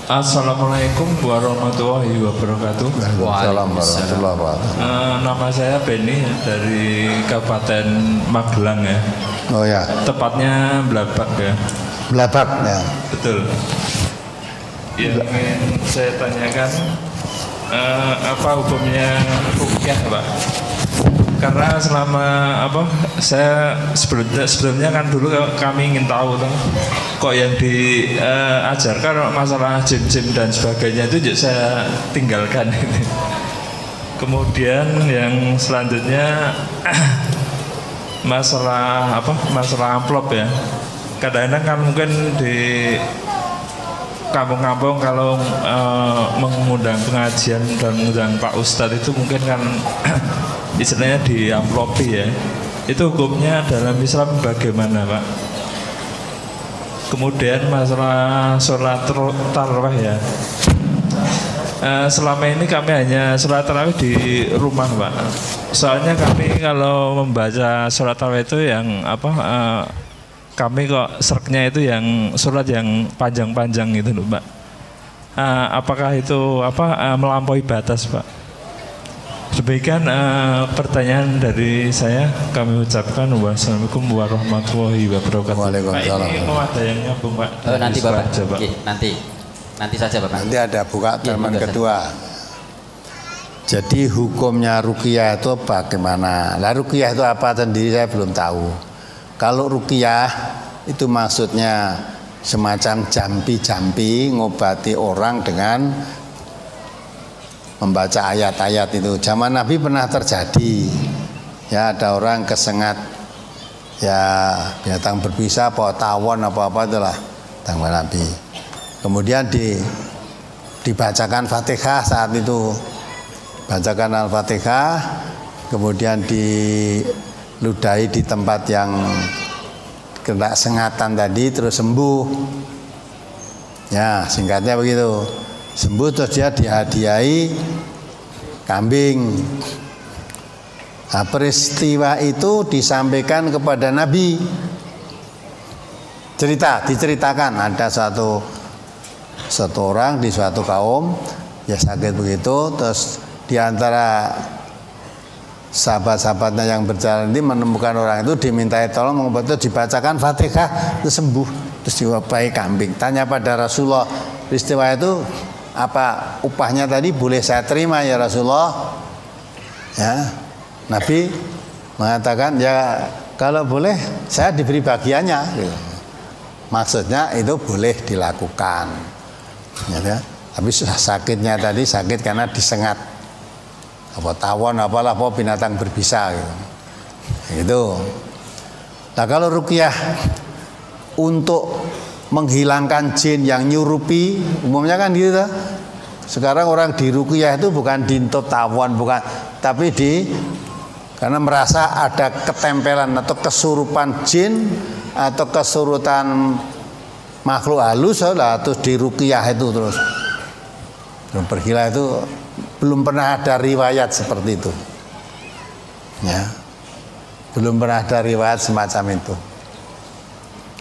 Assalamualaikum warahmatullahi wabarakatuh. Waalaikumsalam warahmatullahi wabarakatuh. Nama saya Benny dari Kabupaten Magelang ya. Oh ya. Tepatnya Blabak ya. Blabak ya. Betul. Yang ingin saya tanyakan apa hukumnya ruqyah, Pak? Karena selama saya sebelumnya kan dulu kami ingin tahu kok yang diajarkan masalah jin-jin dan sebagainya itu juga saya tinggalkan ini. Kemudian yang selanjutnya masalah amplop ya. Kadang-kadang kan mungkin di kampung-kampung kalau mengundang pengajian dan mengundang Pak Ustadz itu mungkin kan istilahnya di amplopi ya. Itu hukumnya dalam Islam bagaimana, Pak? Kemudian masalah sholat tarawih ya. Selama ini kami hanya sholat tarawih di rumah, Pak. Soalnya kami kalau membaca sholat tarawih itu yang kami kok sereknya itu yang sholat yang panjang-panjang gitu loh, Pak. Apakah itu melampaui batas, Pak? Demikian pertanyaan dari saya. Kami ucapkan wassalamualaikum warahmatullahi wabarakatuh. Waalaikumsalam. Pak, ini mau ada yang nyambung, Pak? Nanti Bapak. Aja, Pak. Oke, nanti saja Bapak. Nanti ada buka terman kedua. Jadi hukumnya ruqyah itu bagaimana? Lah ruqyah itu apa sendiri saya belum tahu. Kalau ruqyah itu maksudnya semacam jampi-jampi ngobati orang dengan membaca ayat-ayat itu. Zaman Nabi pernah terjadi. Ya, ada orang kesengat ya binatang berbisa apa tawon apa-apa itulah zaman Nabi. Kemudian dibacakan Fatihah saat itu. Bacakan Al-Fatihah, kemudian diludahi di tempat yang kena sengatan tadi terus sembuh. Ya, singkatnya begitu. Sembuh terus dia dihadiahi kambing. Nah, peristiwa itu disampaikan kepada Nabi. Diceritakan ada satu orang di suatu kaum ya sakit begitu, terus di antara sahabat-sahabatnya yang berjalan ini menemukan orang itu, dimintai tolong mengobati, dibacakan Fatihah itu sembuh, terus diwapai kambing. Tanya pada Rasulullah, peristiwa itu apa upahnya tadi, boleh saya terima ya Rasulullah? Ya, Nabi mengatakan ya kalau boleh saya diberi bagiannya. Maksudnya itu boleh dilakukan. Ya, tapi sakitnya tadi sakit karena disengat apa tawon apalah apa binatang berbisa gitu. Nah kalau ruqyah untuk menghilangkan jin yang nyurupi, umumnya kan gitu. Sekarang orang di ruqyah itu bukan dintop tawon, bukan, tapi karena merasa ada ketempelan atau kesurupan jin atau kesurutan makhluk halus lah, terus di ruqyah itu terus. Bergila itu belum pernah ada riwayat seperti itu. Ya. Belum pernah ada riwayat semacam itu.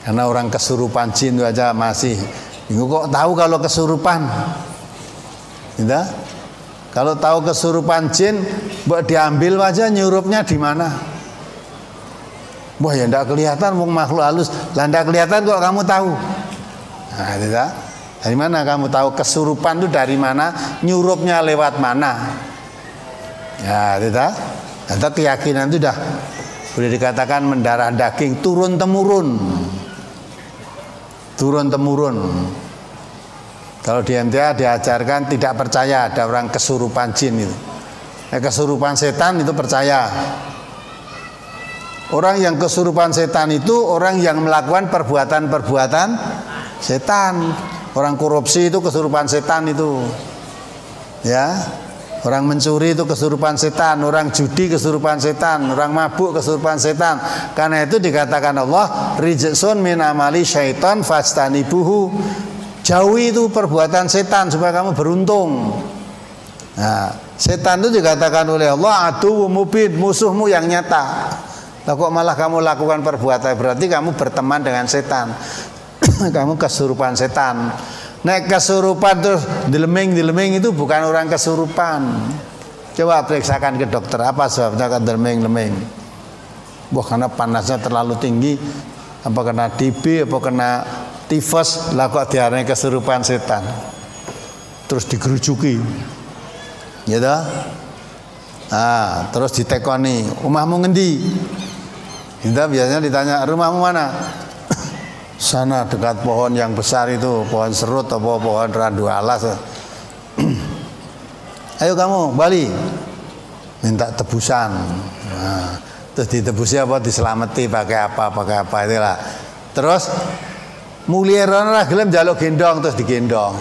Karena orang kesurupan jin itu aja masih bingung, kok tahu kalau kesurupan? Gitu? Kalau tahu kesurupan jin, buat diambil aja nyurupnya di mana? Wah ya enggak kelihatan, wong makhluk halus. Lah enggak kelihatan kok kamu tahu? Nah, gitu. Dari mana kamu tahu kesurupan itu dari mana? Nyurupnya lewat mana? Ya, gitu. Atau keyakinan itu dah boleh dikatakan mendarah daging turun temurun. Turun temurun. Kalau di MTA diajarkan tidak percaya ada orang kesurupan jin itu. Kesurupan setan itu percaya. Orang yang kesurupan setan itu orang yang melakukan perbuatan-perbuatan setan. Orang korupsi itu kesurupan setan itu. Ya. Orang mencuri itu kesurupan setan, orang judi kesurupan setan, orang mabuk kesurupan setan. Karena itu dikatakan Allah, rijsun min amali syaitan fastanibuhu. Jauhi itu perbuatan setan supaya kamu beruntung. Nah, setan itu dikatakan oleh Allah adu mubin, musuhmu yang nyata. Lah kok malah kamu lakukan perbuatan, berarti kamu berteman dengan setan. Kamu kesurupan setan. Nek kesurupan terus dileming itu bukan orang kesurupan. Coba periksakan ke dokter apa sebabnya kan dileming. Wah, karena panasnya terlalu tinggi, apa kena TB, apa kena tifus, lah kok diarani kesurupan setan. Terus digerujuki. Gitu. Nah, terus ditekoni, "Omahmu ngendi?" Kita biasanya ditanya, "Rumahmu mana?" "Sana dekat pohon yang besar itu, pohon serut atau pohon randu alas." "Ayo kamu balik." Minta tebusan. Nah, terus ditebusi apa, diselamati pakai apa itulah. Terus mulia ora gelem njaluk gendong, terus digendong.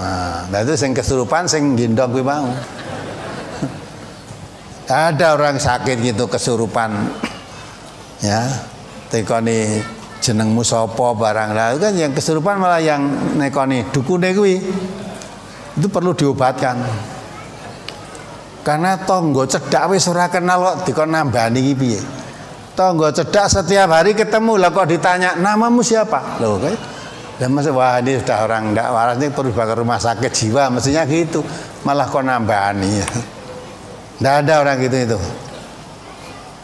Nah, itu sing kesurupan sing gendong kuwi mau. Ada orang sakit gitu kesurupan, ya, tekoni jenengmu sapa barang lah, itu kan yang kesurupan malah yang nekoni dukune kuwi itu perlu diobatkan. Karena tonggo cedak wis ora kenal kok dikon nambani iki piye. Tonggo cedak setiap hari ketemu lah kok ditanya namamu siapa? Loh kan. Dan masa wah ini sudah orang ndak waras ini perlu ke rumah sakit jiwa mestinya gitu. Malah kok nambani. Nggak ada orang gitu itu.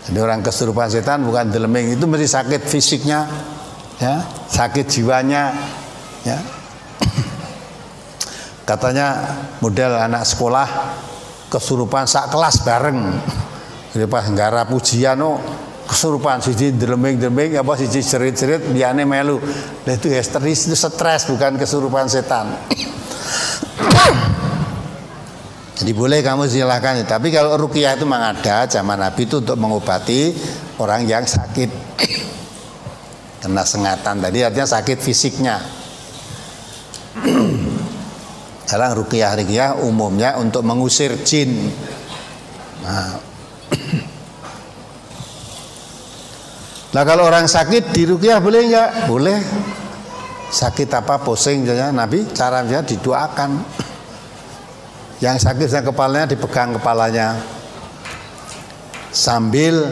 Jadi orang kesurupan setan bukan dileming, itu mesti sakit fisiknya, ya, sakit jiwanya, ya. Katanya model anak sekolah kesurupan sak kelas bareng. Jadi pas nggarap ujian kesurupan siji dileming apa siji cerit-cerit liyane melu. Nah itu histeris, itu stres bukan kesurupan setan. Jadi boleh kamu silahkan, tapi kalau ruqyah itu memang ada zaman Nabi itu untuk mengobati orang yang sakit kena sengatan tadi, artinya sakit fisiknya. Dalam ruqyah umumnya untuk mengusir jin. Nah kalau orang sakit di ruqyah boleh nggak? Boleh. Sakit apa, pusing saja, Nabi caranya didoakan. Yang sakit yang kepalanya dipegang kepalanya sambil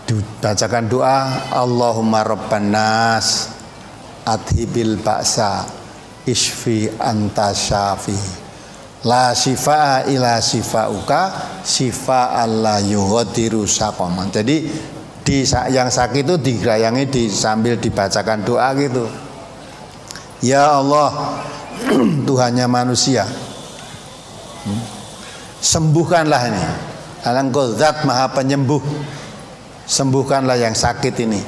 dibacakan doa, Allahumma rabban nas adhibil ba'sa isfi anta syafi la shifaa ila shifauka shifaan la yughadiru saqaman. Jadi yang sakit itu digerayangi sambil dibacakan doa gitu. Ya Allah, Tuhannya manusia, sembuhkanlah ini. Engkau zat maha penyembuh, sembuhkanlah yang sakit ini.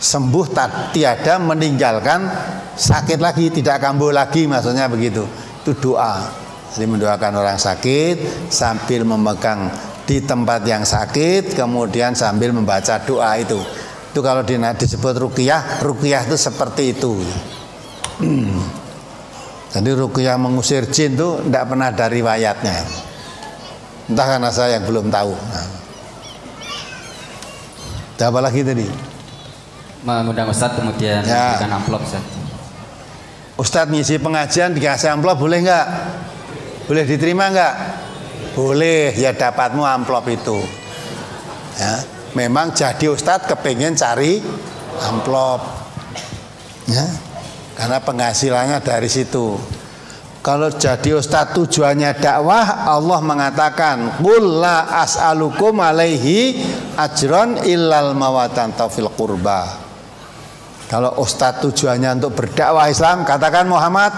Sembuh tiada meninggalkan sakit lagi, tidak kambuh lagi, maksudnya begitu. Itu doa. Jadi mendoakan orang sakit sambil memegang di tempat yang sakit, kemudian sambil membaca doa itu. Itu kalau disebut ruqyah itu seperti itu. Jadi ruqyah mengusir jin itu tidak pernah ada riwayatnya. Entah karena saya yang belum tahu. Ada apa lagi tadi? Mengundang Ustadz kemudian memberikan amplop, Ustadz. Ustadz ngisi pengajian dikasih amplop boleh nggak? Boleh diterima nggak? Boleh, ya dapatmu amplop itu. Ya, memang jadi Ustadz kepengen cari amplop. Ya. Karena penghasilannya dari situ. Kalau jadi ustadz tujuannya dakwah, Allah mengatakan, "Qul la as'alukum alaihi ajron illal mawadatan fil qurba." Kalau ustadz tujuannya untuk berdakwah Islam, katakan Muhammad,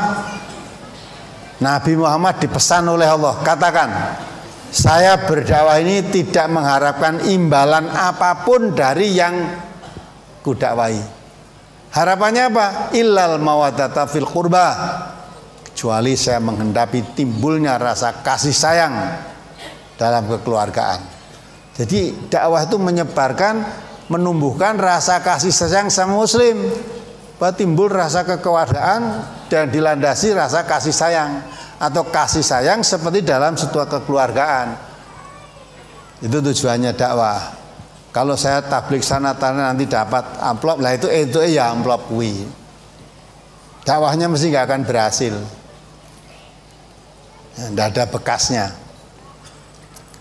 Nabi Muhammad dipesan oleh Allah, katakan, saya berdakwah ini tidak mengharapkan imbalan apapun dari yang kudakwahi. Harapannya apa? Illal mawaddata fil qurba. Kecuali saya menghendapi timbulnya rasa kasih sayang dalam kekeluargaan. Jadi dakwah itu menumbuhkan rasa kasih sayang sama muslim. Bahwa timbul rasa kekeluargaan dan dilandasi rasa kasih sayang. Atau kasih sayang seperti dalam sebuah kekeluargaan. Itu tujuannya dakwah. Kalau saya tablik sana nanti dapat amplop, lah itu ya amplop kuwi. Dakwahnya mesti nggak akan berhasil. Nggak ada bekasnya.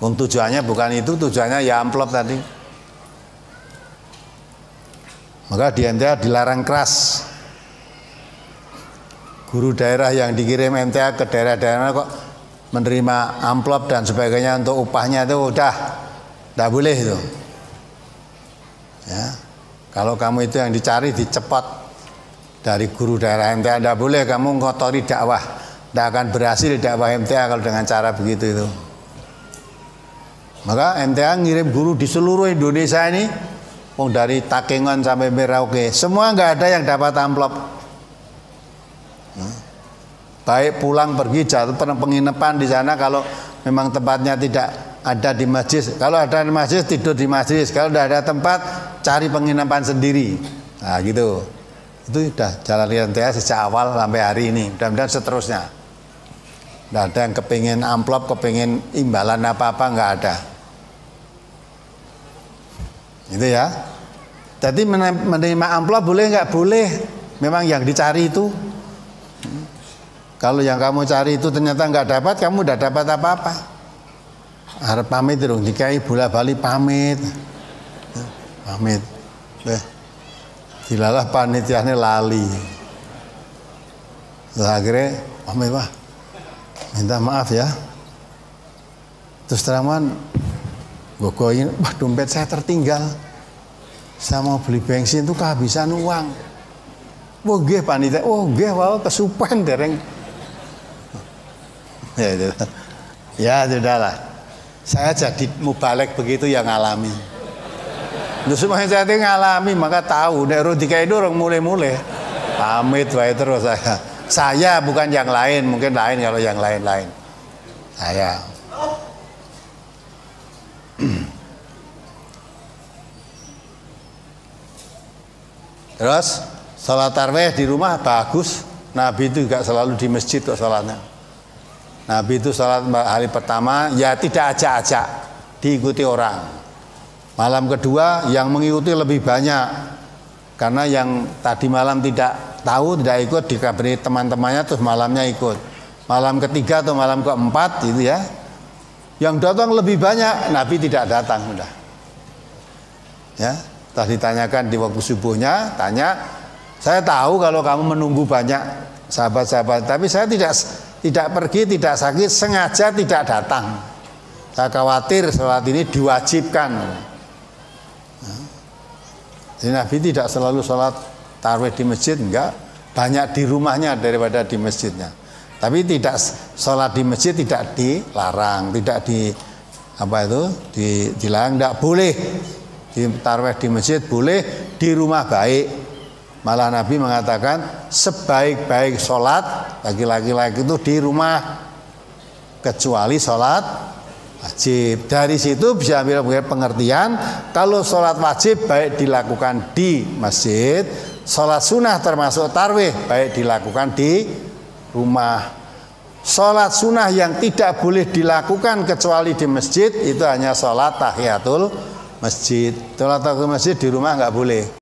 Tujuannya bukan itu, tujuannya ya amplop tadi. Maka di NTH dilarang keras. guru daerah yang dikirim MTA ke daerah-daerah kok menerima amplop dan sebagainya untuk upahnya itu udah tidak boleh itu. Ya, kalau kamu itu yang dicari dicepot dari guru daerah MTA, tidak boleh kamu ngotori dakwah, tidak akan berhasil dakwah MTA kalau dengan cara begitu itu. Maka MTA ngirim guru di seluruh Indonesia ini, dari Takengon sampai Merauke, semua nggak ada yang dapat amplop. Baik pulang pergi jatuh penginapan di sana kalau memang tempatnya tidak ada di masjid. Kalau ada di masjid tidur di masjid. Kalau tidak ada tempat cari penginapan sendiri. Nah gitu. Itu sudah jalan MTA sejak awal sampai hari ini. Mudah-mudahan seterusnya. Tidak ada yang kepingin amplop, kepingin imbalan apa-apa, nggak ada. Gitu ya. Jadi menerima amplop boleh nggak? Boleh. Memang yang dicari itu. Kalau yang kamu cari itu ternyata nggak dapat, kamu udah dapat apa-apa. Harap pamit dong, dikai bola bali pamit. Pamit. Dilalah panitianya lali. Terus akhirnya pamit, wah minta maaf ya. Terus terangan gogoin, wah dompet saya tertinggal. Saya mau beli bensin itu kehabisan uang. Wah nggih panitia, oh nggih wow kesupen dereng. Ya sudahlah. Saya jadi mubalek begitu yang ngalami. Lu semua saya ngalami maka tahu nek Rodika itu orang mulai-mulai pamit wae terus saya. Saya bukan yang lain, mungkin lain kalau yang lain-lain. Saya. Terus sholat tarawih di rumah bagus. Nabi itu juga selalu di masjid kok sholatnya. Nabi itu sholat hari pertama ya tidak ajak-ajak, diikuti orang. Malam kedua yang mengikuti lebih banyak, karena yang tadi malam tidak tahu, tidak ikut, dikabari teman-temannya terus malamnya ikut. Malam ketiga atau malam keempat itu ya, yang datang lebih banyak, Nabi tidak datang udah. Ya, tadi ditanyakan di waktu subuhnya, tanya, saya tahu kalau kamu menunggu banyak sahabat-sahabat, tapi saya tidak pergi, tidak sakit, sengaja tidak datang. Saya khawatir sholat ini diwajibkan. Jadi Nabi tidak selalu sholat tarawih di masjid, enggak. Banyak di rumahnya daripada di masjidnya. Tapi tidak sholat di masjid tidak dilarang, tidak dilarang, tidak boleh. Di tarawih di masjid boleh, di rumah baik. Malah Nabi mengatakan sebaik-baik sholat bagi laki-laki itu di rumah kecuali sholat wajib. Dari situ bisa ambil pengertian kalau sholat wajib baik dilakukan di masjid, sholat sunnah termasuk tarawih baik dilakukan di rumah. Sholat sunnah yang tidak boleh dilakukan kecuali di masjid itu hanya sholat tahiyatul masjid. Sholat tahiyatul masjid di rumah nggak boleh.